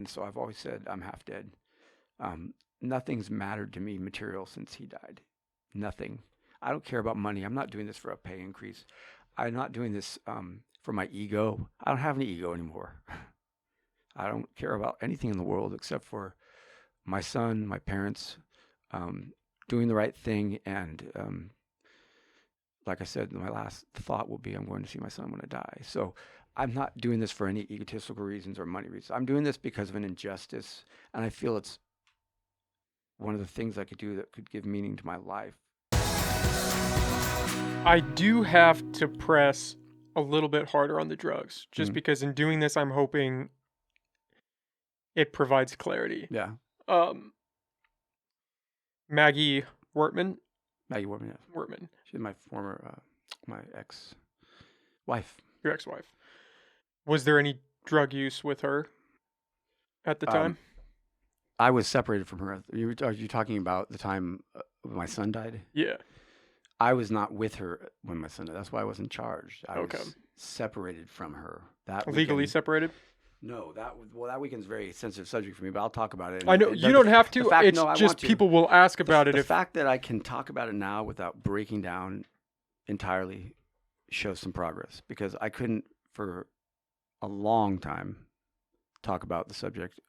And so I've always said I'm half dead. Nothing's mattered to me material since he died. Nothing. I don't care about money. I'm not doing this for a pay increase. I'm not doing this for my ego. I don't have any ego anymore. I don't care about anything in the world except for my son, my parents, um, doing the right thing. And like I said, my last thought will be I'm going to see my son when I die. So I'm not doing this for any egotistical reasons or money reasons. I'm doing this because of an injustice. And I feel it's one of the things I could do that could give meaning to my life. I do have to press a little bit harder on the drugs, just Mm. because in doing this, I'm hoping it provides clarity. Yeah. Um, Maggie Wortman, Maggie Wortman, yeah. Wortman, She's my former, my ex-wife. your ex-wife. Was there any drug use with her at the Um, time? I was separated from her. Are you talking about the time my son died? Yeah. I was not with her when my son died. That's why I wasn't charged. I Okay. was separated from her that Legally weekend. separated? No, that weekend's a very sensitive subject for me, but I'll talk about it. I know you don't have to. Fact, It's no, I just want to. people will ask about it The if fact that I can talk about it now without breaking down entirely shows some progress because I couldn't for a long time talk about the subject.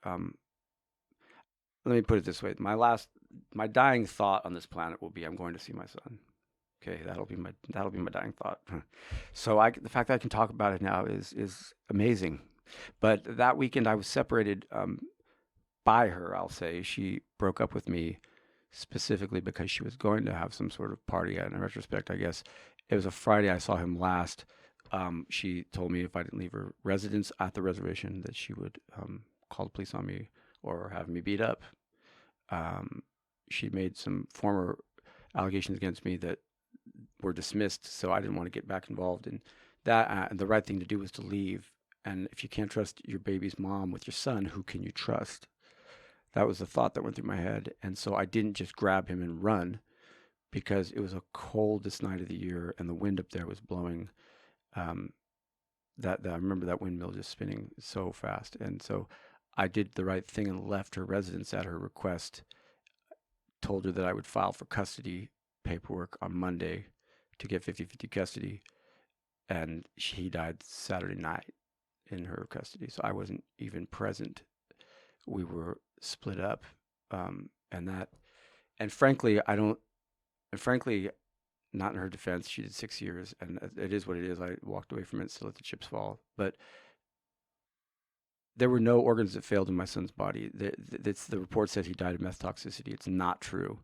Let me put it this way: my dying thought on this planet will be, I'm going to see my son. Okay, that'll be my dying thought. So the fact that I can talk about it now is amazing. But that weekend I was separated by her. I'll say she broke up with me specifically because she was going to have some sort of party. And in retrospect, I guess it was a Friday I saw him last. She told me if I didn't leave her residence at the reservation that she would call the police on me or have me beat up. She made some former allegations against me that were dismissed, so I didn't want to get back involved in that. The right thing to do was to leave. And if you can't trust your baby's mom with your son, who can you trust? That was the thought that went through my head. And so I didn't just grab him and run because it was a coldest night of the year and the wind up there was blowing. Um, I remember that windmill just spinning so fast. And so I did the right thing and left her residence at her request, told her that I would file for custody paperwork on Monday to get 50-50 custody. And he died Saturday night in her custody. So I wasn't even present. We were split up. And frankly, not in her defense, she did 6 years, and it is what it is. I walked away from it, still let the chips fall. But there were no organs that failed in my son's body. The report said he died of meth toxicity. It's not true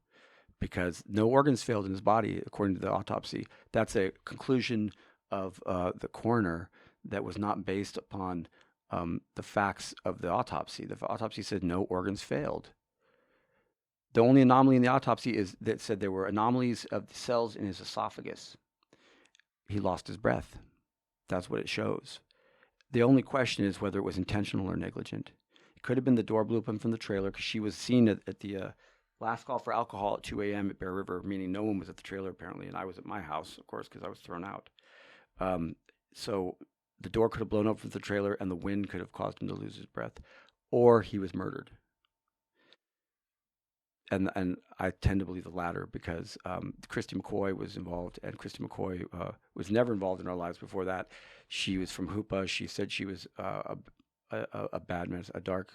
because no organs failed in his body, according to the autopsy. That's a conclusion of the coroner that was not based upon the facts of the autopsy. The autopsy said no organs failed. The only anomaly in the autopsy is that said there were anomalies of the cells in his esophagus. He lost his breath. That's what it shows. The only question is whether it was intentional or negligent. It could have been the door blew open from the trailer because she was seen at the last call for alcohol at 2 a.m. at Bear River, meaning no one was at the trailer apparently, and I was at my house, of course, because I was thrown out. So the door could have blown open from the trailer and the wind could have caused him to lose his breath, or he was murdered. And I tend to believe the latter because Christy McCoy was involved, and Christy McCoy was never involved in our lives before that. She was from Hoopa. She said she was a bad medicine, a dark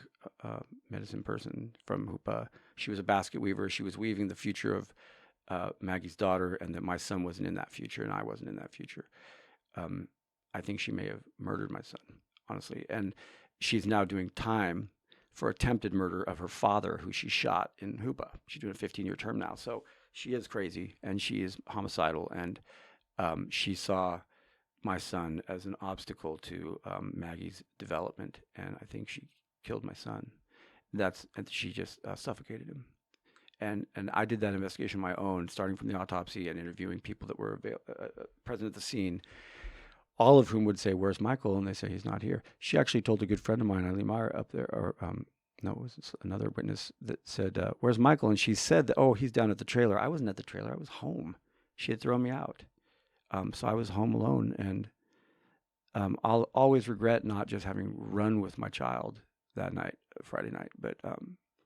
medicine person from Hoopa. She was a basket weaver. She was weaving the future of Maggie's daughter, and that my son wasn't in that future, and I wasn't in that future. I think she may have murdered my son, honestly, and she's now doing time for attempted murder of her father, who she shot in Hoopa. She's doing a 15-year term now. So she is crazy and she is homicidal. And she saw my son as an obstacle to Maggie's development. And I think she killed my son. And she just suffocated him. And I did that investigation on my own, starting from the autopsy and interviewing people that were present at the scene, all of whom would say, "Where's Michael?" And they say, "He's not here." She actually told a good friend of mine, Eileen Meyer, up there, or no, it was another witness that said, "Where's Michael?" And she said that, "Oh, he's down at the trailer." I wasn't at the trailer. I was home. She had thrown me out. So I was home alone. And I'll always regret not just having run with my child that night, Friday night. But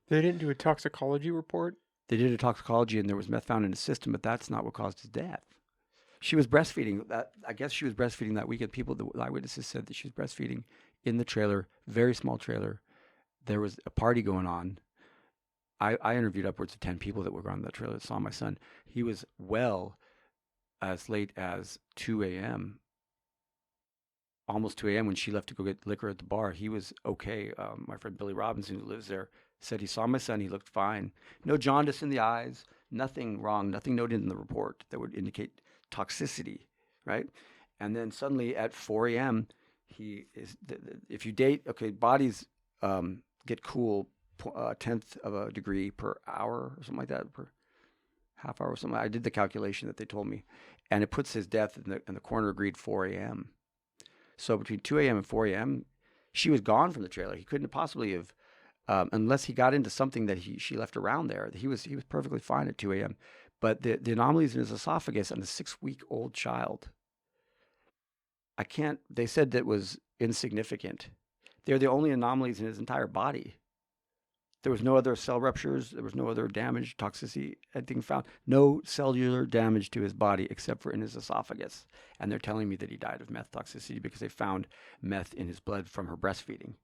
They didn't do a toxicology report? they did a toxicology, and there was meth found in his system, but that's not what caused his death. She was breastfeeding. I guess she was breastfeeding that weekend. The eyewitnesses said that she was breastfeeding in the trailer, very small trailer. There was a party going on. I interviewed upwards of 10 people that were on that trailer that saw my son. He was well as late as 2 a.m., almost 2 a.m. when she left to go get liquor at the bar. He was okay. My friend Billy Robinson, who lives there, said he saw my son. He looked fine. No jaundice in the eyes, nothing wrong, nothing noted in the report that would indicate toxicity, right? And then suddenly at 4 a.m., if you date, okay, bodies get cool a tenth of a degree per hour or something like that, per half hour or something. I did the calculation that they told me, and it puts his death in the coroner agreed 4 a.m. So between 2 a.m. and 4 a.m., she was gone from the trailer. He couldn't possibly have, unless he got into something that she left around there. He was perfectly fine at 2 a.m. But the anomalies in his esophagus on a 6-week-old child, they said that was insignificant. They're the only anomalies in his entire body. There was no other cell ruptures. There was no other damage, toxicity, anything found. No cellular damage to his body except for in his esophagus. And they're telling me that he died of meth toxicity because they found meth in his blood from her breastfeeding.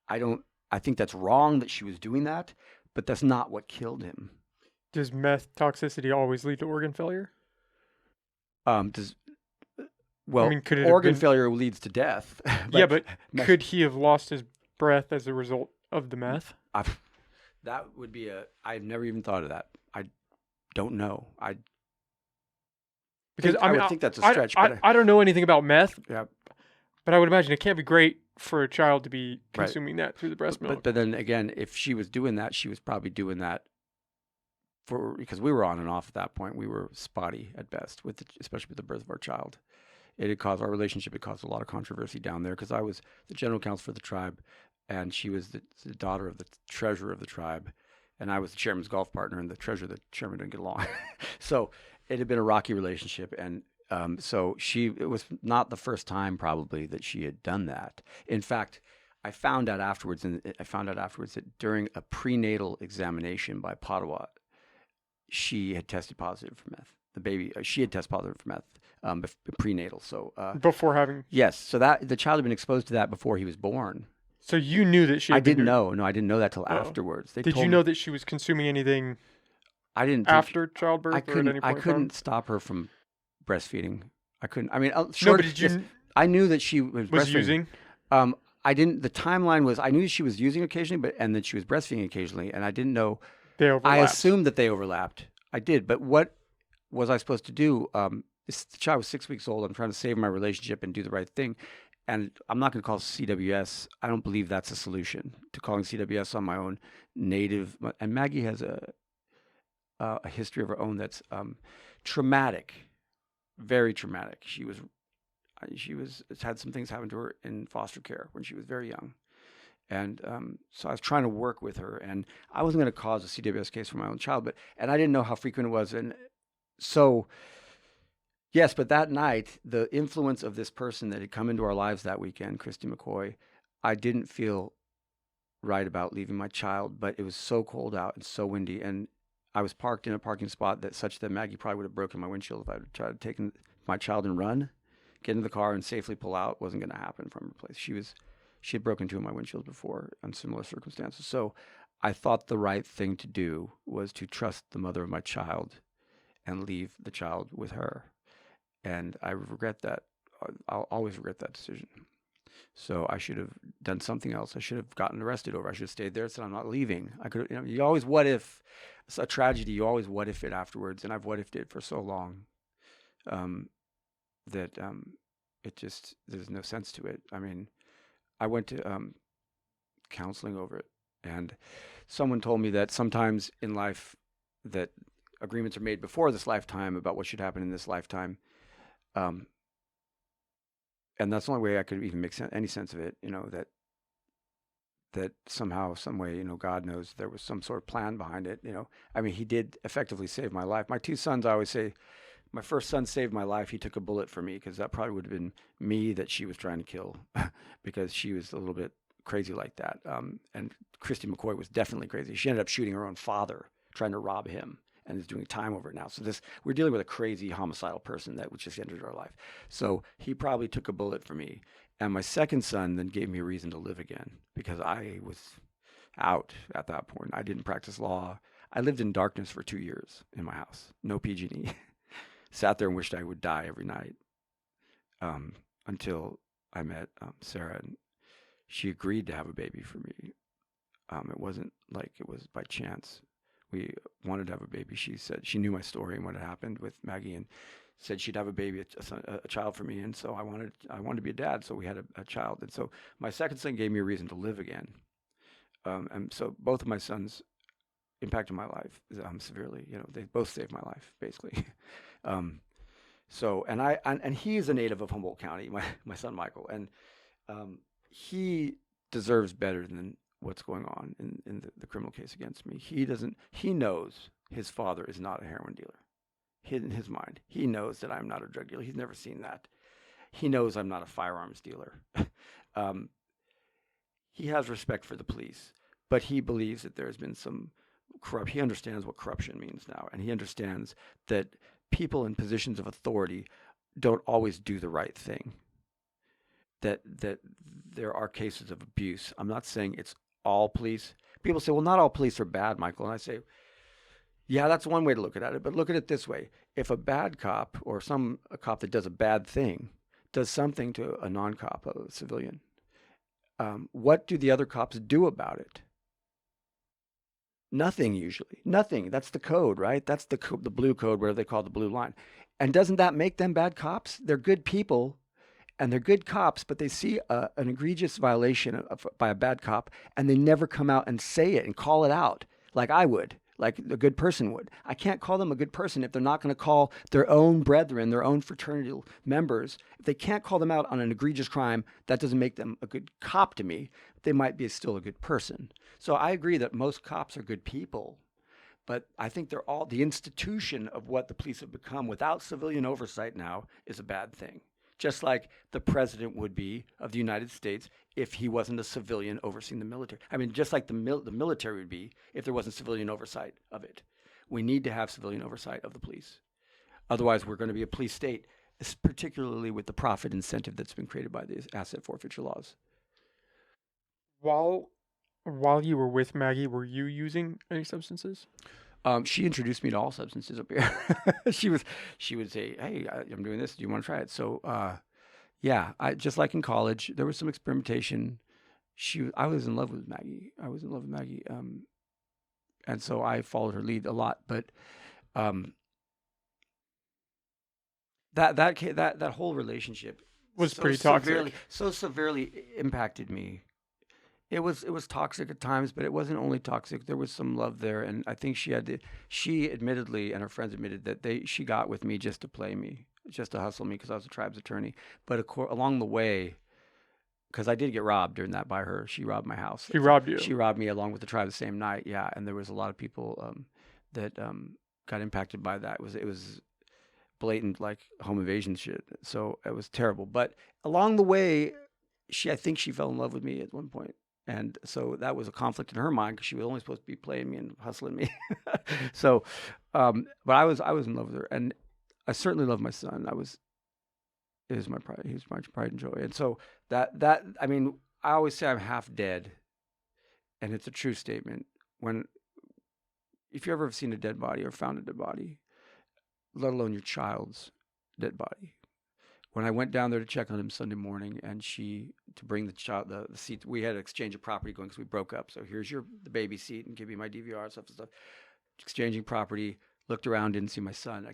I think that's wrong that she was doing that, but that's not what killed him. Does meth toxicity always lead to organ failure? Organ failure leads to death. But could he have lost his breath as a result of the meth? That would be I've never even thought of that. I don't know. I would think that's a stretch. I don't know anything about meth. Yeah. But I would imagine it can't be great for a child to be consuming that through the breast milk. But then again, if she was doing that, she was probably doing that because we were on and off at that point. We were spotty at best, especially with the birth of our child. It had caused our relationship. It caused a lot of controversy down there because I was the general counsel for the tribe, and she was the daughter of the treasurer of the tribe, and I was the chairman's golf partner, and the treasurer and the chairman didn't get along. So it had been a rocky relationship, and it was not the first time probably that she had done that. In fact, I found out afterwards that during a prenatal examination by Padua, she had tested positive for meth. The baby, she had tested positive for meth prenatal. So before having yes, so that the child had been exposed to that before he was born. So you knew that she. I didn't know. No, I didn't know that till afterwards. Did you know that she was consuming anything? I didn't. After childbirth, I couldn't stop her from breastfeeding. I couldn't. I mean, I knew that she was using. I didn't. The timeline was I knew she was using occasionally, and that she was breastfeeding occasionally, and I didn't know. They overlapped. I assumed that they overlapped. I did, but what was I supposed to do? The child was 6 weeks old. I'm trying to save my relationship and do the right thing. And I'm not going to call CWS. I don't believe that's a solution to calling CWS on my own native. And Maggie has a history of her own that's traumatic, very traumatic. She had some things happen to her in foster care when she was very young. And so I was trying to work with her, and I wasn't going to cause a CWS case for my own child, and I didn't know how frequent it was. And so, yes, but that night, the influence of this person that had come into our lives that weekend, Christy McCoy, I didn't feel right about leaving my child, but it was so cold out and so windy, and I was parked in a parking spot such that Maggie probably would have broken my windshield if I had tried to take my child and run, get into the car and safely pull out. Wasn't going to happen from her place. She had broken two of my windshields before in similar circumstances. So I thought the right thing to do was to trust the mother of my child and leave the child with her. And I regret that. I'll always regret that decision. So I should have done something else. I should have gotten arrested over. I should have stayed there and said, I'm not leaving. I could, you always what if. It's a tragedy. You always what if it afterwards. And I've what ifed it for so long that it just, there's no sense to it. I mean, I went to counseling over it, and someone told me that sometimes in life that agreements are made before this lifetime about what should happen in this lifetime, and that's the only way I could even make any sense of it. That somehow, some way, God knows there was some sort of plan behind it. I mean, He did effectively save my life. My two sons, I always say, my first son saved my life. He took a bullet for me because that probably would have been me that she was trying to kill because she was a little bit crazy like that. And Christy McCoy was definitely crazy. She ended up shooting her own father, trying to rob him, and is doing time over it now. So we're dealing with a crazy homicidal person that just entered our life. So he probably took a bullet for me. And my second son then gave me a reason to live again because I was out at that point. I didn't practice law. I lived in darkness for 2 years in my house, no PG&E. Sat there and wished I would die every night um, until I met Sarah, and she agreed to have a baby for me. It wasn't like it was by chance. We wanted to have a baby. She said she knew my story and what had happened with Maggie, and said she'd have a baby, a child for me. And so I wanted to be a dad. So we had a child. And so my second son gave me a reason to live again. And so both of my sons impacted my life severely. You know, they both saved my life basically. So and he is a native of Humboldt County, my son Michael, and he deserves better than what's going on in the criminal case against me. He knows his father is not a heroin dealer. In his mind, he knows that I'm not a drug dealer. He's never seen that. He knows I'm not a firearms dealer. He has respect for the police, but he believes that there's been some corrupt. He understands what corruption means now, and he understands that people in positions of authority don't always do the right thing. That there are cases of abuse. I'm not saying it's all police. People say, well, not all police are bad, Michael. And I say, yeah, that's one way to look at it. But look at it this way. If a bad cop or a cop that does a bad thing does something to a non-cop, a civilian, what do the other cops do about it? Nothing usually. Nothing. That's the code, right? That's the blue code, whatever they call it, the blue line. And doesn't that make them bad cops? They're good people and they're good cops, but they see an egregious violation by a bad cop and they never come out and say it and call it out like I would, like a good person would. I can't call them a good person if they're not going to call their own brethren, their own fraternity members. If they can't call them out on an egregious crime, that doesn't make them a good cop to me. They might be still a good person. So I agree that most cops are good people, but I think they're all the institution of what the police have become without civilian oversight now is a bad thing. Just like the president would be of the United States if he wasn't a civilian overseeing the military. I mean, just like the military would be if there wasn't civilian oversight of it. We need to have civilian oversight of the police. Otherwise, we're going to be a police state, particularly with the profit incentive that's been created by the asset forfeiture laws. While you were with Maggie, were you using any substances? She introduced me to all substances up here. she would say, "Hey, I'm doing this. Do you want to try it?" So, yeah, I just like in college, there was some experimentation. I was in love with Maggie. And so I followed her lead a lot. But that whole relationship Was pretty toxic. so severely impacted me. It was toxic at times, but it wasn't only toxic. There was some love there, and I think she admittedly, and her friends admitted that she got with me just to play me, just to hustle me because I was a tribe's attorney. But along the way, because I did get robbed during that by her, she robbed my house. She robbed you. She robbed me along with the tribe the same night. Yeah, and there was a lot of people that got impacted by that. It was blatant like home invasion shit. So it was terrible. But along the way, I think she fell in love with me at one point. And so that was a conflict in her mind because she was only supposed to be playing me and hustling me. So, but I was in love with her, and I certainly love my son. It was my pride. He was my pride and joy. And so I mean, I always say I'm half dead, and it's a true statement. If you ever have seen a dead body or found a dead body, let alone your child's dead body. When I went down there to check on him Sunday morning, and to bring the child, the seat, we had an exchange of property going because we broke up. So here's the baby seat, and give me my DVR stuff. Exchanging property, looked around, didn't see my son.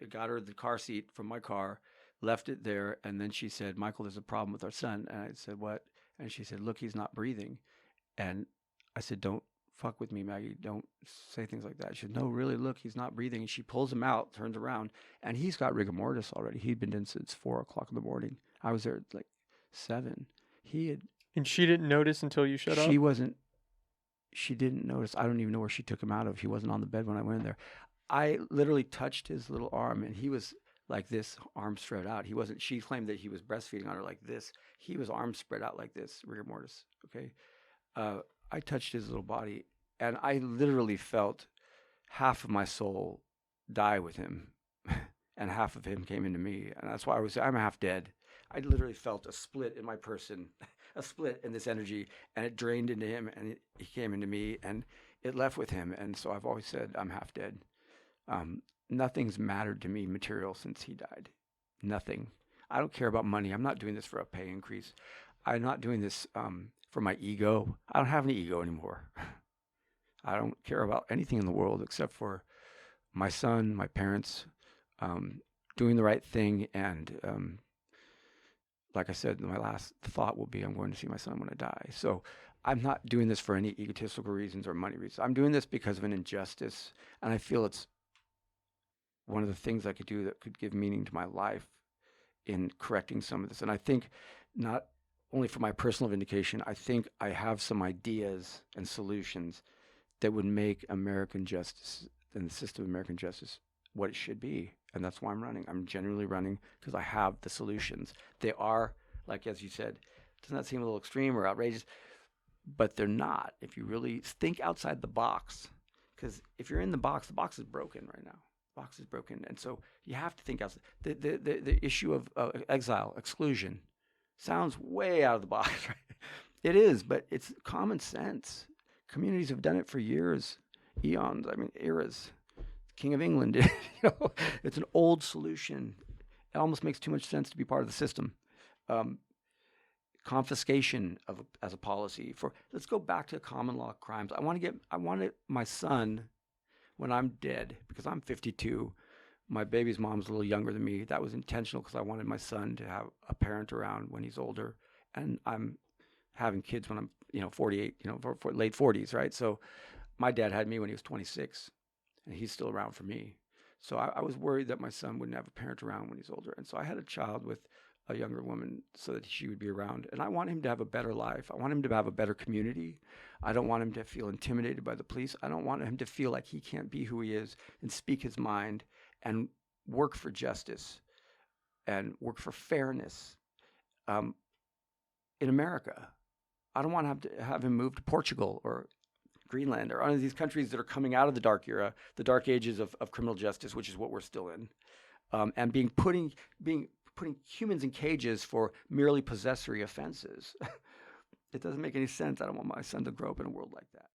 Got her the car seat from my car, left it there, and then she said, "Michael, there's a problem with our son." And I said, "What?" And she said, "Look, he's not breathing." And I said, "Don't fuck with me, Maggie. Don't say things like that." She said, "No, really, look, he's not breathing." And she pulls him out, turns around, and he's got rigor mortis already. He'd been in since 4:00 in the morning. I was there at like 7. And she didn't notice until you showed up? She didn't notice. I don't even know where she took him out of. He wasn't on the bed when I went in there. I literally touched his little arm, and he was like this, arms spread out. He wasn't. She claimed that he was breastfeeding on her like this. He was arms spread out like this, rigor mortis. Okay, uh, I touched his little body, and I literally felt half of my soul die with him, and half of him came into me, and that's why I'm half dead. I literally felt a split in my person, a split in this energy, and it drained into him, and he came into me, and it left with him. And so I've always said I'm half dead. Um, Nothing's mattered to me material since he died. Nothing. I don't care about money. I'm not doing this for a pay increase. I'm not doing this for my ego. I don't have any ego anymore. I don't care about anything in the world except for my son, my parents, doing the right thing. And like I said, my last thought will be I'm going to see my son when I die. So I'm not doing this for any egotistical reasons or money reasons. I'm doing this because of an injustice. And I feel it's one of the things I could do that could give meaning to my life in correcting some of this. And I think not only for my personal vindication, I think I have some ideas and solutions that would make American justice and the system of American justice what it should be. And that's why I'm running. I'm genuinely running because I have the solutions. They are, like as you said, doesn't that seem a little extreme or outrageous? But they're not. If you really think outside the box, because if you're in the box is broken right now. The box is broken, and so you have to think outside. The issue of exile, exclusion, sounds way out of the box, right? It is, but it's common sense. Communities have done it for years, eons. I mean, eras. King of England did. It's an old solution. It almost makes too much sense to be part of the system. Confiscation as a policy for. Let's go back to common law crimes. I wanted my son when I'm dead because I'm 52. My baby's mom's a little younger than me. That was intentional because I wanted my son to have a parent around when he's older, and I'm having kids when I'm 48, for late 40s, right? So my dad had me when he was 26, and he's still around for me. So I was worried that my son wouldn't have a parent around when he's older, and so I had a child with a younger woman so that she would be around. And I want him to have a better life. I want him to have a better community. I don't want him to feel intimidated by the police. I don't want him to feel like he can't be who he is and speak his mind and work for justice and work for fairness in America. I don't want to have him move to Portugal or Greenland or one of these countries that are coming out of the dark era, the dark ages of criminal justice, which is what we're still in, and putting humans in cages for merely possessory offenses. It doesn't make any sense. I don't want my son to grow up in a world like that.